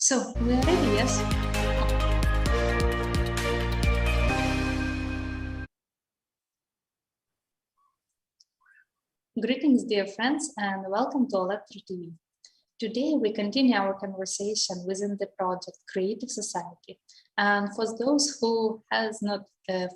So, we are ready, yes? Greetings, dear friends, and welcome to Allatra TV. Today, we continue our conversation within the project Creative Society. And for those who has not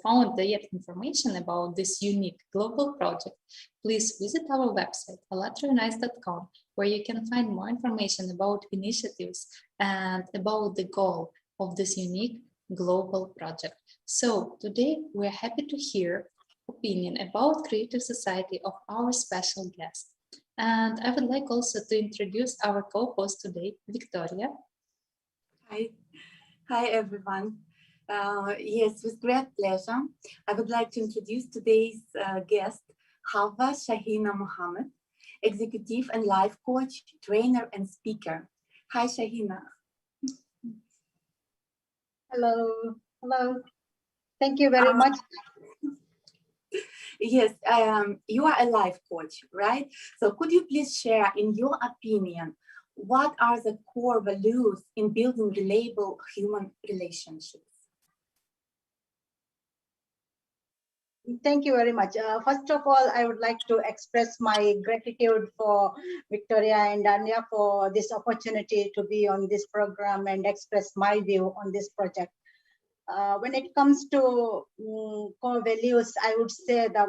found yet information about this unique global project, please visit our website, Allatraunites.com, where you can find more information about initiatives and about the goal of this unique global project. So today, we're happy to hear opinion about Creative Society of our special guest. And I would like also to introduce our co-host today, Victoria. Hi, everyone. Yes, with great pleasure. I would like to introduce today's guest, Hawwa Shaheena Mohamed, executive and life coach, trainer, and speaker. Hi, Shaheena. Hello. Thank you very much. Yes, you are a life coach, right? So could you please share, in your opinion, what are the core values in building reliable human relationships? Thank you very much. First of all, I would like to express my gratitude for Victoria and Anya for this opportunity to be on this program and express my view on this project. When it comes to core values, I would say the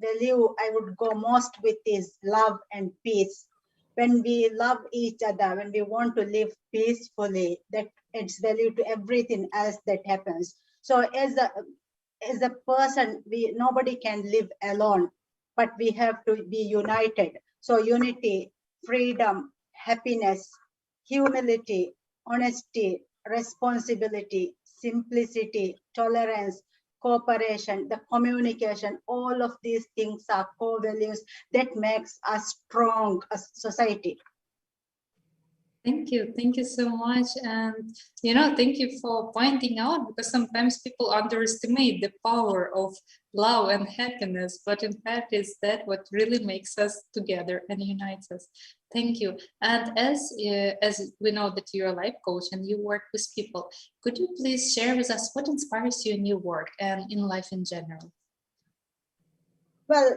value I would go most with is love and peace. When we love each other, when we want to live peacefully, that adds value to everything else that happens. So as a person, nobody can live alone, but we have to be united. So unity, freedom, happiness, humility, honesty, responsibility, simplicity, tolerance, cooperation, the communication, all of these things are core values that makes us strong as society. Thank you so much. And, thank you for pointing out, because sometimes people underestimate the power of love and happiness, but in fact, is that what really makes us together and unites us. Thank you. And as we know that you're a life coach and you work with people, could you please share with us what inspires you in your work and in life in general? Well,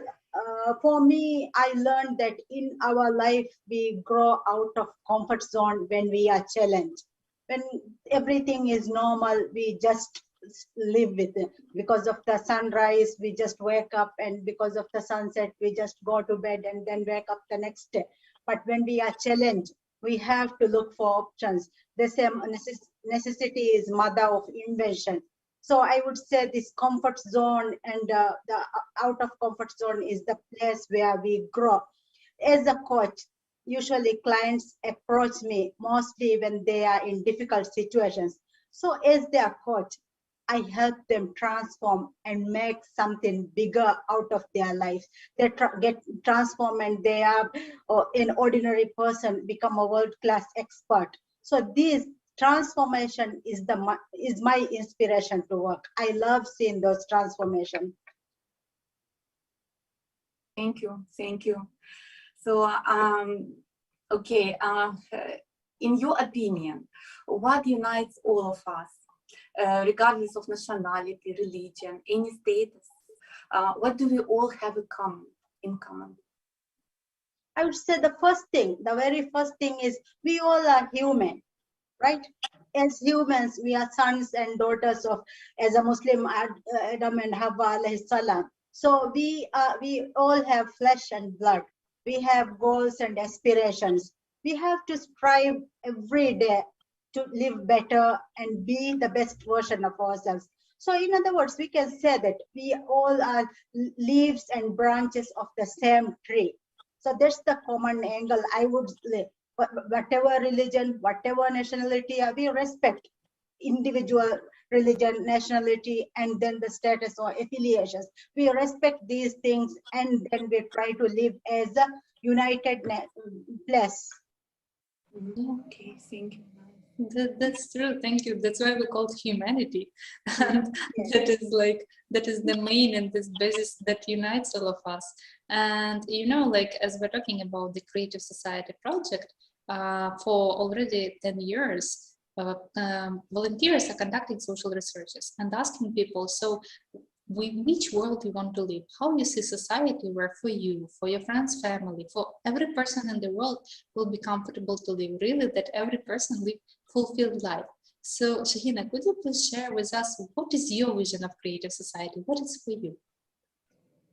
for me, I learned that in our life, we grow out of comfort zone when we are challenged. When everything is normal, we just live with it. Because of the sunrise, we just wake up, and because of the sunset, we just go to bed and then wake up the next day. But when we are challenged, we have to look for options. The same necessity is mother of invention. So I would say this comfort zone and the out of comfort zone is the place where we grow. As a coach, usually clients approach me mostly when they are in difficult situations. So as their coach, I help them transform and make something bigger out of their life. They get transformed and they are an ordinary person, become a world-class expert. So this transformation is my inspiration to work. I love seeing those transformations. Thank you. So, okay, in your opinion, what unites all of us, regardless of nationality, religion, any status? What do we all have in common? I would say the very first thing is we all are human. Right? As humans, we are sons and daughters of, as a Muslim, Adam and Hawwa alayhi salam. So we all have flesh and blood. We have goals and aspirations. We have to strive every day to live better and be the best version of ourselves. So in other words, we can say that we all are leaves and branches of the same tree. So that's the common angle I would say. Whatever religion, whatever nationality, we respect individual religion, nationality, and then the status or affiliations. We respect these things, and then we try to live as a united place. Okay, thank you. That's true. Thank you. That's why we call it humanity. And yes. that is the main and this basis that unites all of us. And as we're talking about the Creative Society project, for already 10 years, volunteers are conducting social researches and asking people, so which world you want to live, how you see society where for you, for your friends, family, for every person in the world will be comfortable to live, really that every person live fulfilled life. So Shaheena, could you please share with us what is your vision of creative society? What is for you?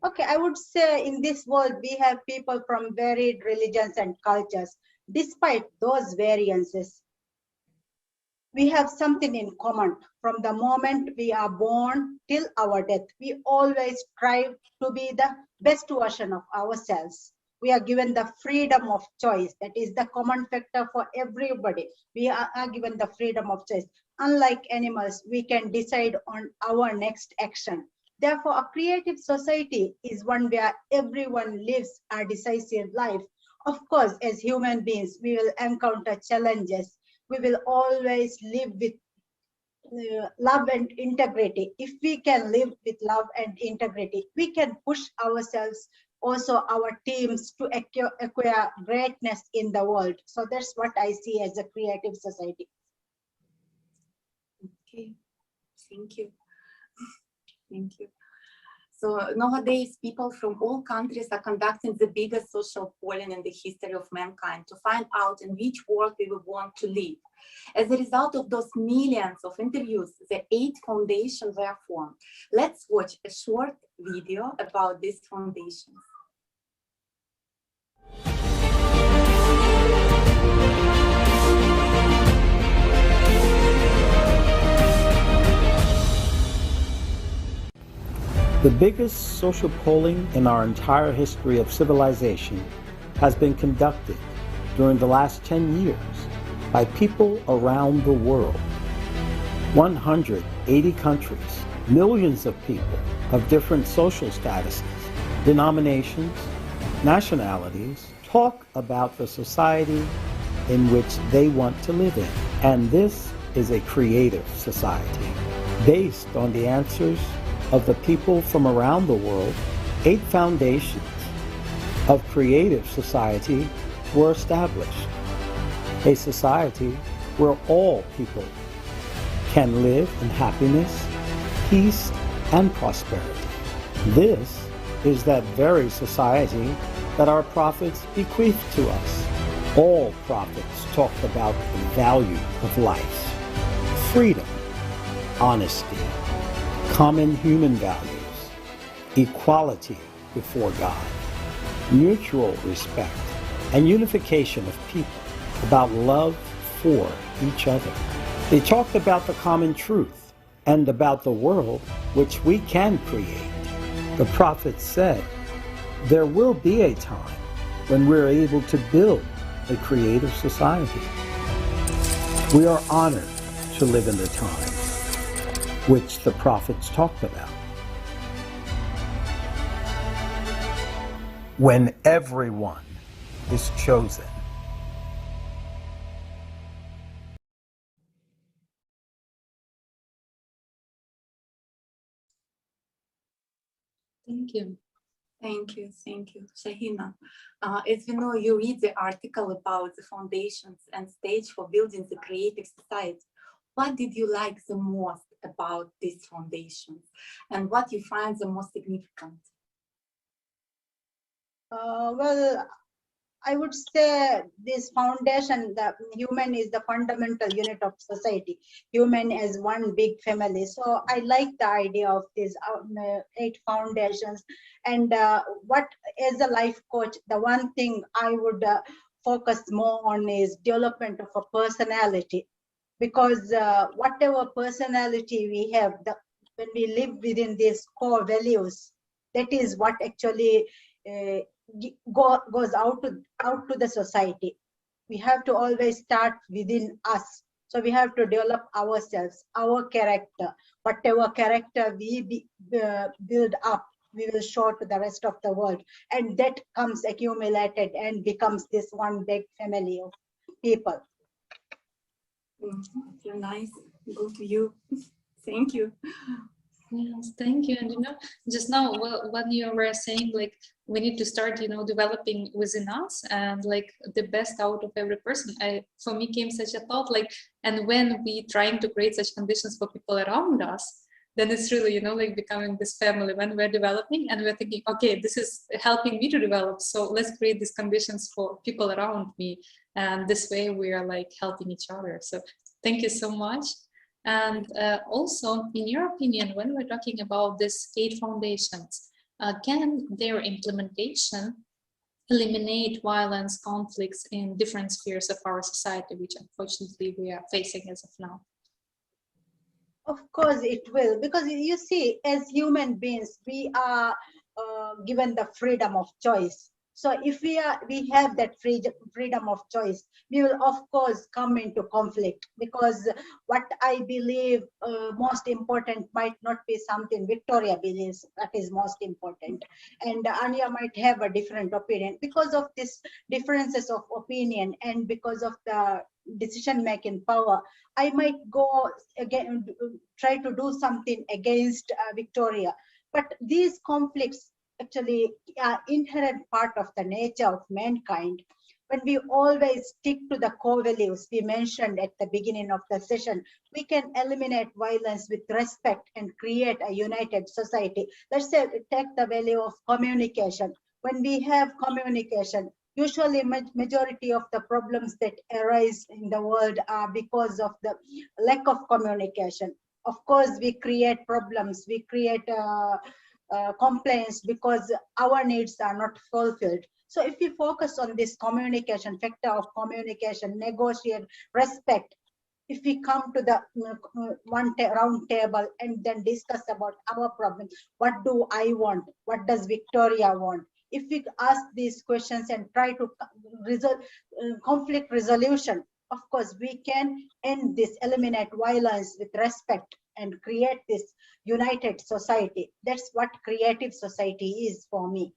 Okay, I would say in this world, we have people from varied religions and cultures. Despite those variances, we have something in common. From the moment we are born till our death, we always strive to be the best version of ourselves. We are given the freedom of choice. That is the common factor for everybody. We are given the freedom of choice. Unlike animals, we can decide on our next action. Therefore, a creative society is one where everyone lives a decisive life. Of course, as human beings, we will encounter challenges. We will always live with love and integrity. If we can live with love and integrity, we can push ourselves, also our teams, to acquire greatness in the world. So that's what I see as a creative society. Okay, thank you. Thank you. So nowadays, people from all countries are conducting the biggest social polling in the history of mankind to find out in which world we would want to live. As a result of those millions of interviews, the 8 foundations were formed. Let's watch a short video about these foundations. The biggest social polling in our entire history of civilization has been conducted during the last 10 years by people around the world. 180 countries, millions of people of different social statuses, denominations, nationalities, talk about the society in which they want to live in. And this is a creative society based on the answers of the people from around the world. 8 foundations of creative society were established. A society where all people can live in happiness, peace, and prosperity. This is that very society that our prophets bequeathed to us. All prophets talked about the value of life, freedom, honesty, common human values, equality before God, mutual respect, and unification of people, about love for each other. They talked about the common truth and about the world which we can create. The prophet said, there will be a time when we're able to build a creative society. We are honored to live in the time which the prophets talked about, when everyone is chosen. Thank you. Thank you, Shaheena. As we know, you read the article about the foundations and stage for building the creative society. What did you like the most about these foundations, and what you find the most significant? Well, I would say this foundation, the human is the fundamental unit of society. Human as one big family. So I like the idea of these 8 foundations. And what, as a life coach, the one thing I would focus more on is development of a personality. Because whatever personality we have, when we live within these core values, that is what actually goes out to the society. We have to always start within us. So we have to develop ourselves, our character. Whatever character we build up, we will show to the rest of the world. And that comes accumulated and becomes this one big family of people. You're nice. Go to you. Thank you. Yes, thank you. And just now when you were saying like we need to start, developing within us and like the best out of every person, for me came such a thought like, and when we trying to create such conditions for people around us, then it's really, like becoming this family when we're developing and we're thinking, okay, this is helping me to develop. So let's create these conditions for people around me. And this way we are like helping each other. So thank you so much. And also, in your opinion, when we're talking about these 8 foundations, can their implementation eliminate violence, conflicts in different spheres of our society, which unfortunately we are facing as of now? Of course it will, because you see, as human beings, we are given the freedom of choice. So if we have that freedom of choice, we will of course come into conflict, because what I believe most important might not be something Victoria believes that is most important, and Anya might have a different opinion. Because of this differences of opinion and because of the decision-making power, I might go again, try to do something against Victoria. But these conflicts actually are inherent part of the nature of mankind. When we always stick to the core values we mentioned at the beginning of the session, we can eliminate violence with respect and create a united society. Let's say, take the value of communication. When we have communication, usually majority of the problems that arise in the world are because of the lack of communication. Of course, we create problems, we create complaints because our needs are not fulfilled. So if we focus on this communication, factor of communication, negotiate, respect, if we come to the round table and then discuss about our problem, what do I want? What does Victoria want? If we ask these questions and try to resolve conflict resolution, of course, we can end this, eliminate violence with respect and create this united society. That's what creative society is for me.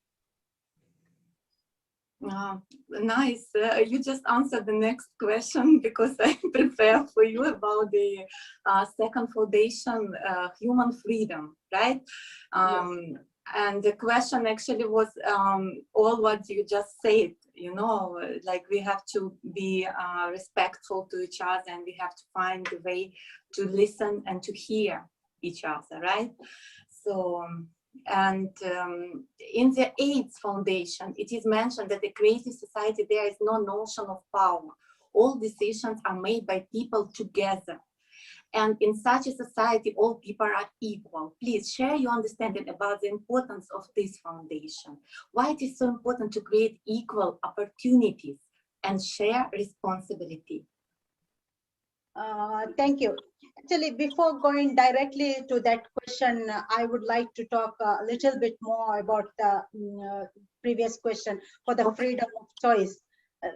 Nice. You just answered the next question, because I prepared for you about the second foundation, human freedom, right? Yes. And the question actually was all what you just said, like we have to be respectful to each other, and we have to find a way to listen and to hear each other, right? So, and in the AIDS Foundation, it is mentioned that the creative society, there is no notion of power. All decisions are made by people together. And in such a society, all people are equal. Please share your understanding about the importance of this foundation. Why it is so important to create equal opportunities and share responsibility. Thank you. Actually, before going directly to that question, I would like to talk a little bit more about the previous question for the freedom of choice.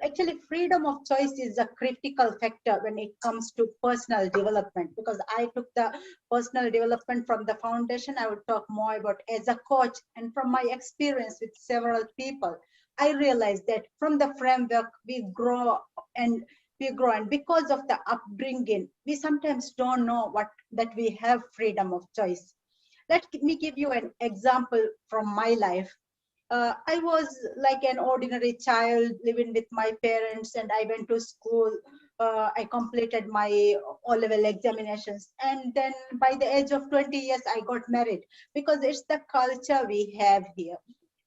Actually, freedom of choice is a critical factor when it comes to personal development, because I took the personal development from the foundation. I would talk more about as a coach, and from my experience with several people, I realized that from the framework we grow, and because of the upbringing, we sometimes don't know that we have freedom of choice. Let me give you an example from my life. I was like an ordinary child living with my parents, and I went to school. I completed my O-level examinations, and then by the age of 20 years, I got married, because it's the culture we have here.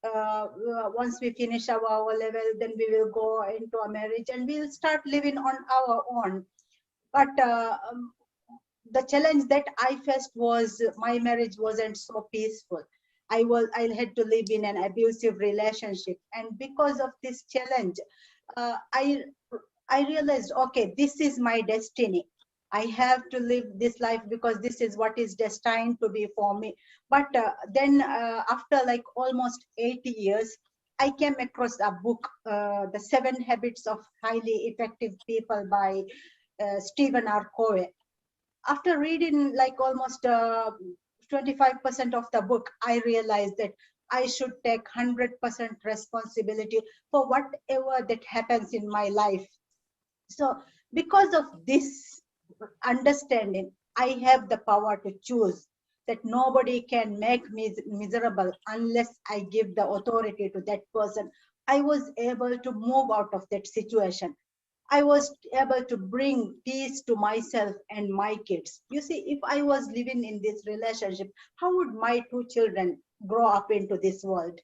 Once we finish our O-level, then we will go into a marriage and we'll start living on our own. But the challenge that I faced was my marriage wasn't so peaceful. I had to live in an abusive relationship, and because of this challenge, I realized, okay, this is my destiny. I have to live this life because this is what is destined to be for me. But then after like almost 80 years, I came across a book, The 7 Habits of Highly Effective People by Stephen R. Covey. After reading like almost 25% of the book, I realized that I should take 100% responsibility for whatever that happens in my life. So because of this understanding, I have the power to choose. that nobody can make me miserable unless I give the authority to that person, I was able to move out of that situation. I was able to bring peace to myself and my kids. You see, if I was living in this relationship, how would my two children grow up into this world?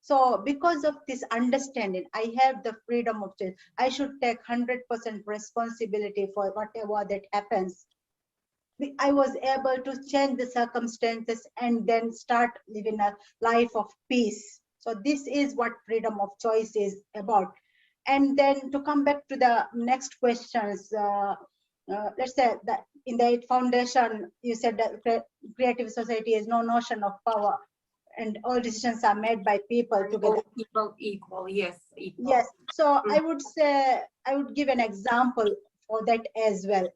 So because of this understanding, I have the freedom of choice. I should take 100% responsibility for whatever that happens. I was able to change the circumstances and then start living a life of peace. So this is what freedom of choice is about. And then to come back to the next questions, let's say that in the foundation, you said that creative society has no notion of power and all decisions are made by people together. People equal, yes. Equal. Yes, so I would say, I would give an example for that as well.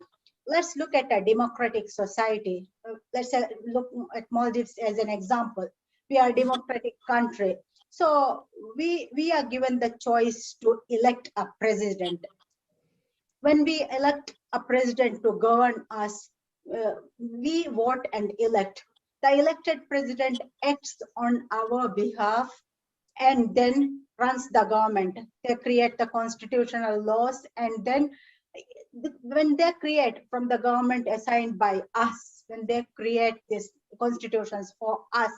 Let's look at a democratic society. Let's say, look at Maldives as an example. We are a democratic country. So we are given the choice to elect a president. When we elect a president to govern us, we vote and elect. The elected president acts on our behalf and then runs the government. They create the constitutional laws, and then when they create from the government assigned by us, when they create these constitutions for us,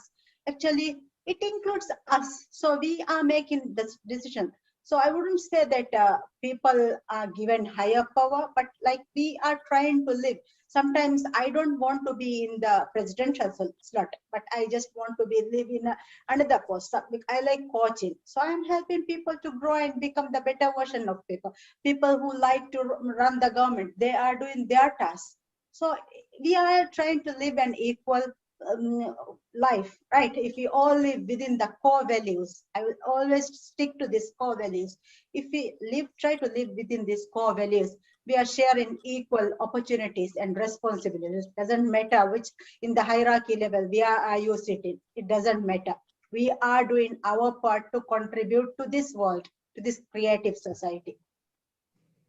actually it includes us. So we are making this decision. So I wouldn't say that people are given higher power, but like we are trying to live. Sometimes I don't want to be in the presidential slot, but I just want to be live in another post. I like coaching. So I'm helping people to grow and become the better version of people. People who like to run the government, they are doing their tasks. So we are trying to live an equal life, right? If we all live within the core values, I will always stick to these core values. If we try to live within these core values, we are sharing equal opportunities and responsibilities. It doesn't matter which in the hierarchy level we are you sitting. It doesn't matter. We are doing our part to contribute to this world, to this creative society.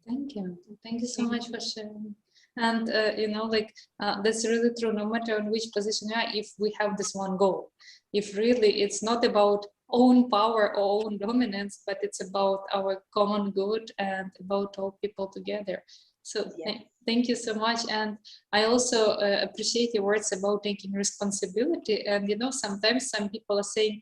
Thank you. Thank you so much for sharing. And you know, like that's really true. No matter in which position you are, if we have this one goal, if really it's not about own power or own dominance, but it's about our common good and about all people together. So yeah. Thank you so much. And I also appreciate your words about taking responsibility. And, you know, sometimes some people are saying,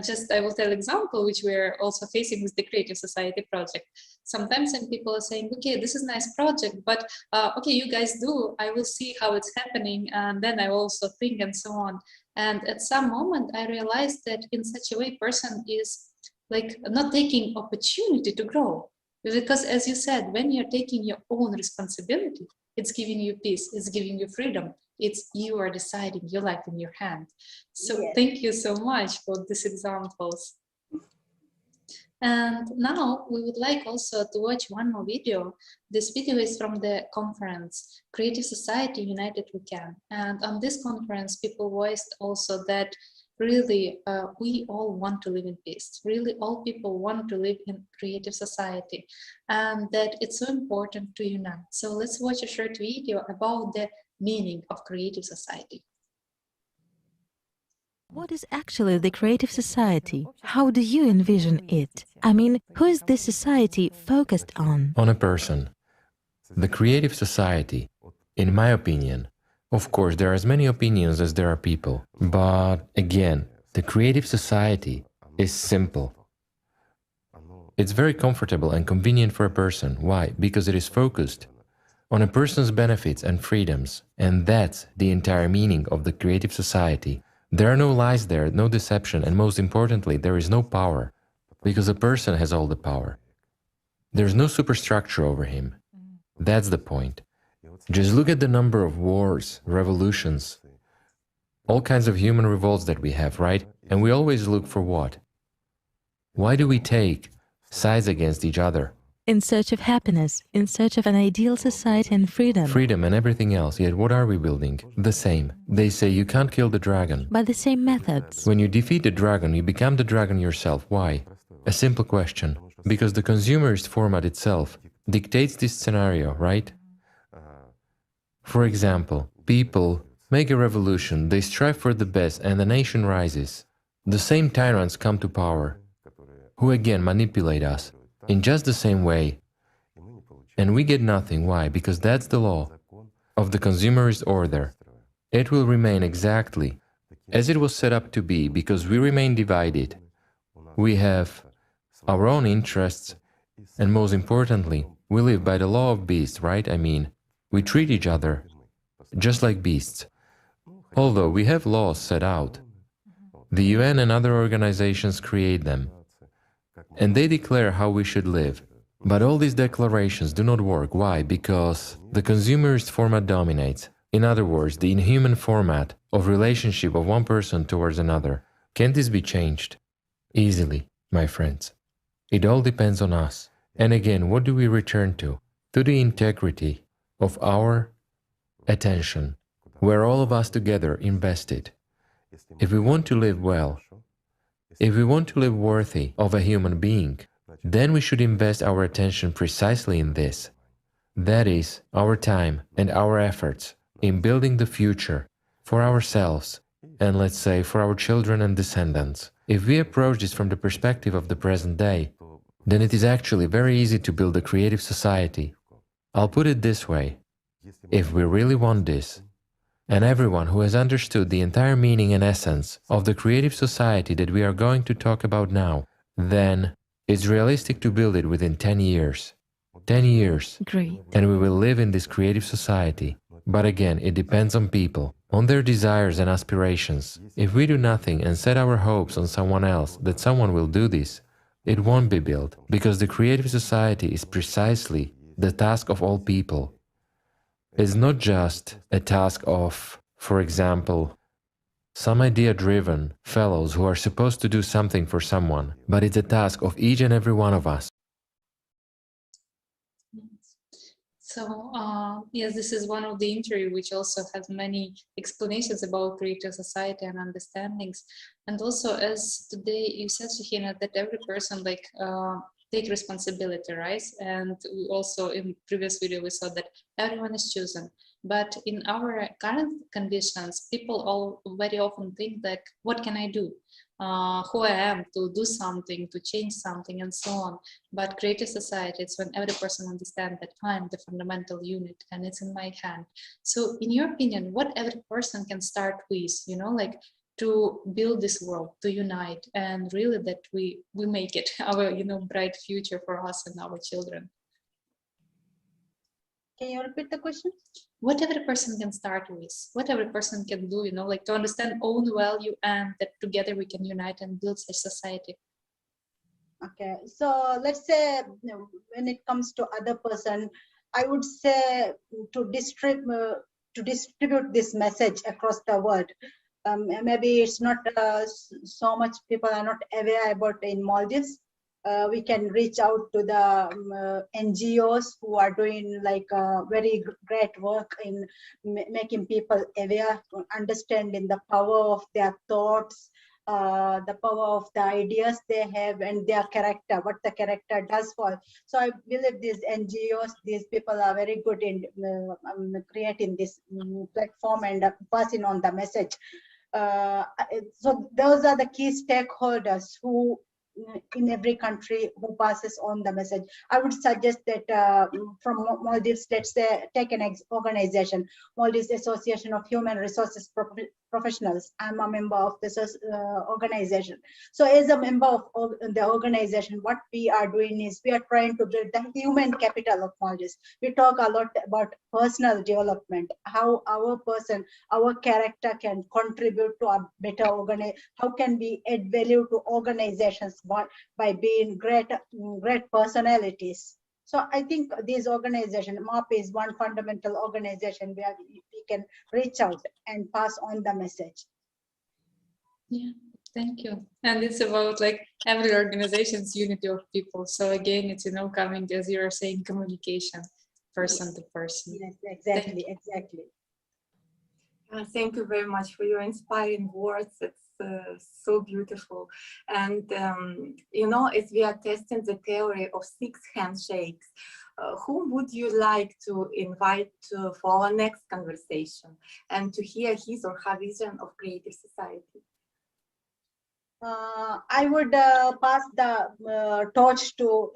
just I will tell example, which we're also facing with the Creative Society project. Sometimes some people are saying, okay, this is a nice project, but okay, you guys do, I will see how it's happening. And then I will also think and so on. And at some moment I realized that in such a way, person is like not taking opportunity to grow. Because as you said, when you're taking your own responsibility, it's giving you peace, it's giving you freedom. It's you are deciding your life in your hand. So yes. Thank you so much for these examples. And now we would like also to watch one more video. This video is from the conference, Creative Society United We Can. And on this conference, people voiced also that really, we all want to live in peace. Really, all people want to live in creative society, and that it's so important to unite. So let's watch a short video about the meaning of creative society. What is actually the creative society? How do you envision it? I mean, who is this society focused on? On a person. The creative society, in my opinion, of course, there are as many opinions as there are people, but again, the creative society is simple. It's very comfortable and convenient for a person. Why? Because it is focused on a person's benefits and freedoms, and that's the entire meaning of the creative society. There are no lies there, no deception, and most importantly, there is no power, because a person has all the power. There's no superstructure over him. That's the point. Just look at the number of wars, revolutions, all kinds of human revolts that we have, right? And we always look for what? Why do we take sides against each other? In search of happiness, in search of an ideal society and freedom. Freedom and everything else, yet what are we building? The same. They say you can't kill the dragon. By the same methods. When you defeat the dragon, you become the dragon yourself. Why? A simple question. Because the consumerist format itself dictates this scenario, right? For example, people make a revolution, they strive for the best and the nation rises. The same tyrants come to power, who again manipulate us in just the same way. And we get nothing. Why? Because that's the law of the consumerist order. It will remain exactly as it was set up to be, because we remain divided. We have our own interests, and most importantly, we live by the law of beasts, right? I mean, we treat each other just like beasts. Although we have laws set out, the UN and other organizations create them, and they declare how we should live. But all these declarations do not work. Why? Because the consumerist format dominates. In other words, the inhuman format of relationship of one person towards another. Can this be changed? Easily, my friends. It all depends on us. And again, what do we return to? To the integrity of our attention, where all of us together invested. If we want to live well, if we want to live worthy of a human being, then we should invest our attention precisely in this. That is, our time and our efforts in building the future for ourselves and, let's say, for our children and descendants. If we approach this from the perspective of the present day, then it is actually very easy to build a creative society. I'll put it this way: if we really want this, and everyone who has understood the entire meaning and essence of the creative society that we are going to talk about now, then it's realistic to build it within 10 years. 10 years. Great. And we will live in this creative society. But again, it depends on people, on their desires and aspirations. If we do nothing and set our hopes on someone else, that someone will do this, it won't be built, because the creative society is precisely the task of all people. It's not just a task of, for example, some idea-driven fellows who are supposed to do something for someone, but it's a task of each and every one of us. So, yes, this is one of the interview which also has many explanations about creative society and understandings. And also, as today you said, Shaheena, that every person take responsibility, right? And we also in previous video we saw that everyone is chosen. But in our current conditions, people all very often think that, what can I do? Who I am to do something, to change something, and so on. But creative society, it's when every person understands that I'm the fundamental unit and it's in my hand. So in your opinion, what every person can start with, to build this world, to unite, and really that we make it our, bright future for us and our children? Can you repeat the question? What every person can start with, what every person can do, to understand own value, and that together we can unite and build a society. Okay, so let's say when it comes to other person, I would say to distribute this message across the world. Maybe it's not so much people are not aware about in Maldives. We can reach out to the NGOs who are doing very great work in making people aware, understanding the power of their thoughts, the power of the ideas they have, and their character, what the character does for. So I believe these NGOs, these people are very good in creating this platform and passing on the message. So those are the key stakeholders who in every country who passes on the message. I would suggest that from Maldives, let's say, take an organization, Maldives Association of Human Resources Professionals. I'm a member of this organization. So as a member of the organization, what we are doing is we are trying to build the human capital of Maldives. We talk a lot about personal development, how our character can contribute to a better organization, how can we add value to organizations by being great personalities. So I think this organization, MOP, is one fundamental organization where we can reach out and pass on the message. Yeah, thank you. And it's about every organization's unity of people. So again, it's coming, as you are saying, communication, person to person. Yes, exactly. Thank you very much for your inspiring words. It's so beautiful. And, you know, as we are testing the theory of 6 handshakes, whom would you like to invite for our next conversation and to hear his or her vision of creative society? I would pass the torch to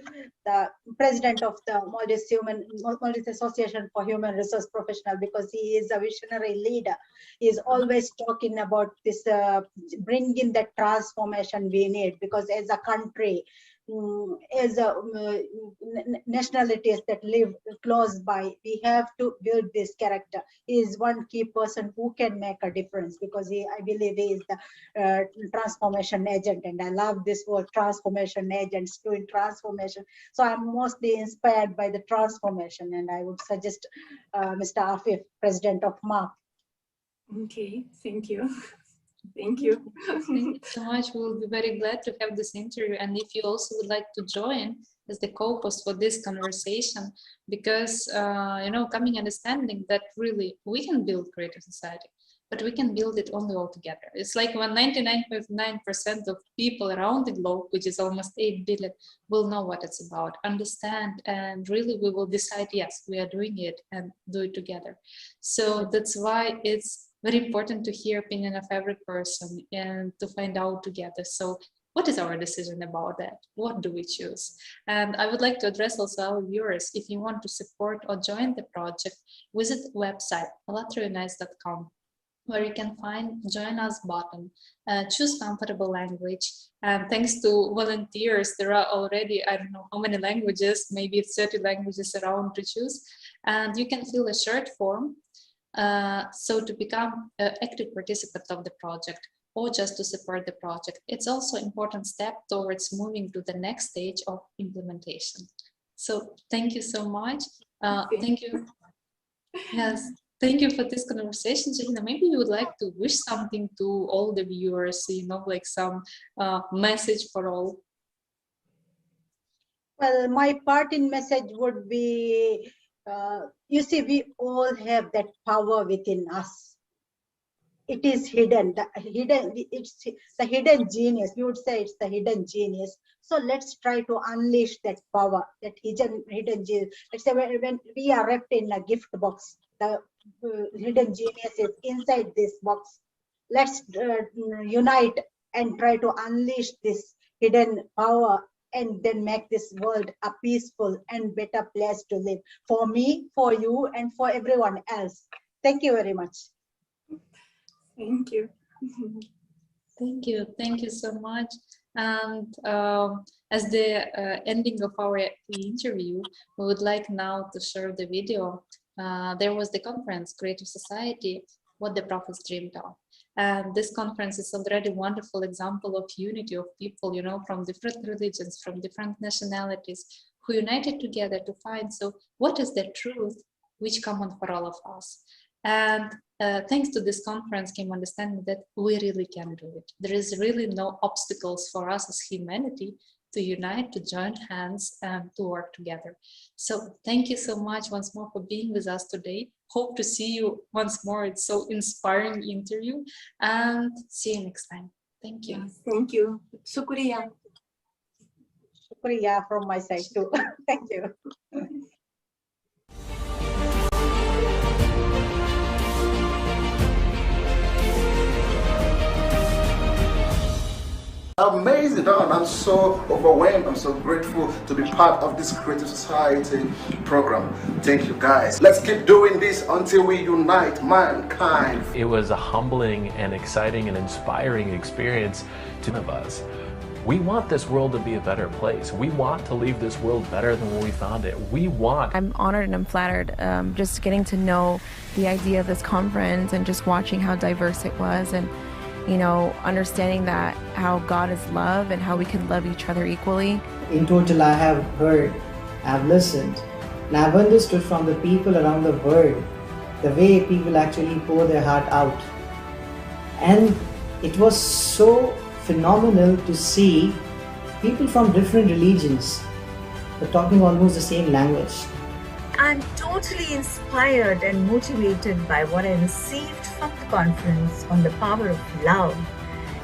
the president of the Maldives Association for Human Resource Professional, because he is a visionary leader. He is always talking about this, bringing the transformation we need, because as a country, as nationalities that live close by, we have to build this character. He is one key person who can make a difference, because I believe he is the transformation agent, and I love this word, transformation agents doing transformation. So I'm mostly inspired by the transformation, and I would suggest Mr. Afif, president of MAP. Okay, thank you. Thank you. Thank you so much. We will be very glad to have this interview. And if you also would like to join as the co-host for this conversation, because, you know, coming understanding that really we can build creative society, but we can build it only all together. It's like when 99.9% of people around the globe, which is almost 8 billion, will know what it's about, understand, and really we will decide, yes, we are doing it and do it together. So that's why it's very important to hear opinion of every person and to find out together. So what is our decision about that? What do we choose? And I would like to address also our viewers. If you want to support or join the project, visit the website Allatraunites.com, where you can find join us button, choose comfortable language. And thanks to volunteers, there are already, I don't know how many languages, maybe 30 languages around to choose. And you can fill a short form. So to become an active participant of the project, or just to support the project. It's also an important step towards moving to the next stage of implementation. So thank you so much. Thank you. Yes, thank you for this conversation, Shaheena. Maybe you would like to wish something to all the viewers, you know, like some message for all. Well, my parting message would be, you see, we all have that power within us. It is hidden. It's the hidden genius. We would say it's the hidden genius. So let's try to unleash that power, that hidden genius. Let's say when we are wrapped in a gift box, the hidden genius is inside this box. Let's unite and try to unleash this hidden power, and then make this world a peaceful and better place to live for me, for you, and for everyone else. Thank you very much. Thank you. Thank you. Thank you so much. And as the ending of our interview, we would like now to share the video. There was the conference, Creative Society, What the Prophets Dreamed of. And this conference is already a wonderful example of unity of people, you know, from different religions, from different nationalities, who united together to find, so what is the truth which common for all of us? And thanks to this conference came understanding that we really can do it. There is really no obstacles for us as humanity to unite, to join hands, and to work together. So thank you so much once more for being with us today. Hope to see you once more. It's so inspiring interview, and see you next time. Thank you. Yes, thank you. Shukriya. Shukriya from my side too. Thank you. Amazing, Don. I'm so overwhelmed. I'm so grateful to be part of this Creative Society program. Thank you, guys. Let's keep doing this until we unite mankind. It was a humbling and exciting and inspiring experience to all of us. We want this world to be a better place. We want to leave this world better than when we found it. I'm honored and I'm flattered just getting to know the idea of this conference and just watching how diverse it was, and you know, understanding that how God is love and how we can love each other equally. In total, I have heard, I've listened, and I've understood from the people around the world the way people actually pour their heart out. And it was so phenomenal to see people from different religions but talking almost the same language. I'm totally inspired and motivated by what I received from the conference on the power of love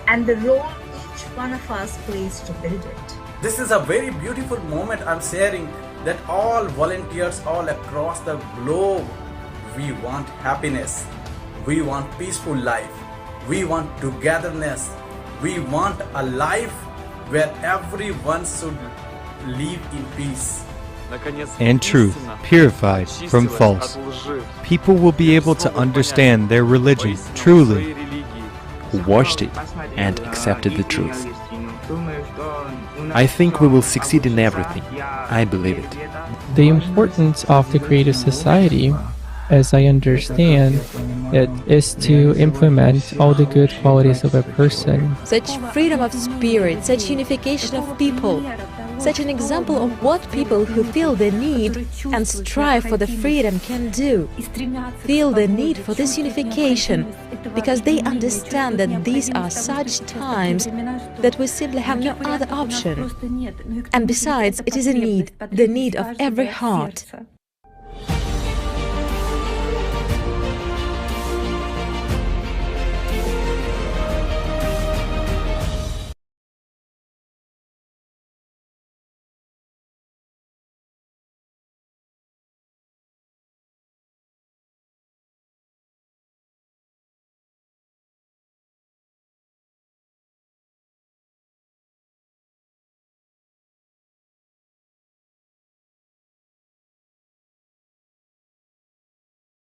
and the role each one of us plays to build it. This is a very beautiful moment I'm sharing, that all volunteers all across the globe, we want happiness, we want peaceful life, we want togetherness, we want a life where everyone should live in peace. And truth, purified from false. People will be able to understand their religion truly. Who watched it and accepted the truth. I think we will succeed in everything. I believe it. The importance of the creative society, as I understand it, is to implement all the good qualities of a person. Such freedom of spirit, such unification of people, such an example of what people who feel the need and strive for the freedom can do. Feel the need for this unification because they understand that these are such times that we simply have no other option. And besides, it is a need, the need of every heart.